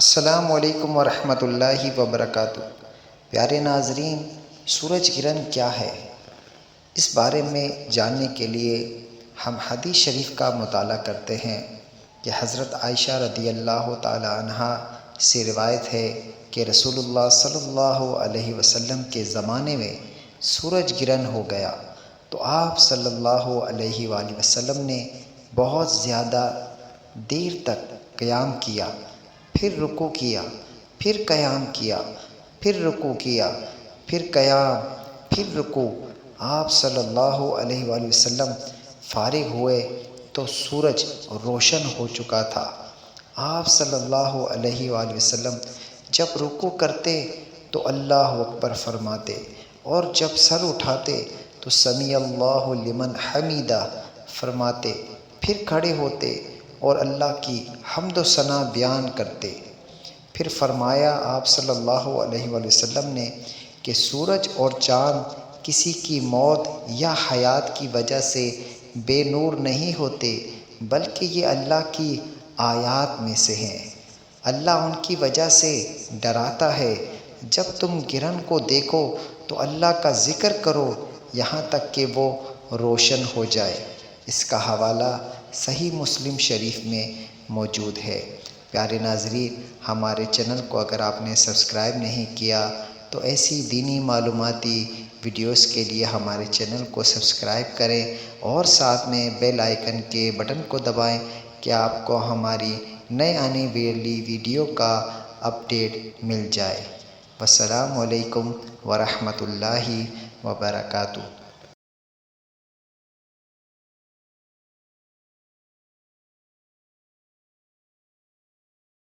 السلام علیکم ورحمۃ اللہ وبرکاتہ۔ پیارے ناظرین، سورج گرہن کیا ہے؟ اس بارے میں جاننے کے لیے ہم حدیث شریف کا مطالعہ کرتے ہیں کہ حضرت عائشہ رضی اللہ تعالی عنہا سے روایت ہے کہ رسول اللہ صلی اللہ علیہ وسلم کے زمانے میں سورج گرہن ہو گیا تو آپ صلی اللہ علیہ وآلہ وسلم نے بہت زیادہ دیر تک قیام کیا، پھر رکوع کیا، پھر قیام کیا، پھر رکوع کیا، پھر قیام، پھر رکوع۔ آپ صلی اللہ علیہ وآلہ وسلم فارغ ہوئے تو سورج روشن ہو چکا تھا۔ آپ صلی اللہ علیہ وآلہ وسلم جب رکوع کرتے تو اللہ اکبر فرماتے، اور جب سر اٹھاتے تو سمیع اللہ لمن حمیدہ فرماتے، پھر کھڑے ہوتے اور اللہ کی حمد و ثنا بیان کرتے۔ پھر فرمایا آپ صلی اللہ علیہ وآلہ وسلم نے کہ سورج اور چاند کسی کی موت یا حیات کی وجہ سے بے نور نہیں ہوتے، بلکہ یہ اللہ کی آیات میں سے ہیں۔ اللہ ان کی وجہ سے ڈراتا ہے۔ جب تم گرہن کو دیکھو تو اللہ کا ذکر کرو یہاں تک کہ وہ روشن ہو جائے۔ اس کا حوالہ صحیح مسلم شریف میں موجود ہے۔ پیارے ناظرین، ہمارے چینل کو اگر آپ نے سبسکرائب نہیں کیا تو ایسی دینی معلوماتی ویڈیوز کے لیے ہمارے چینل کو سبسکرائب کریں اور ساتھ میں بیل آئیکن کے بٹن کو دبائیں کہ آپ کو ہماری نئے آنے والی ویڈیو کا اپڈیٹ مل جائے۔ والسلام علیکم ورحمۃ اللہ وبرکاتہ۔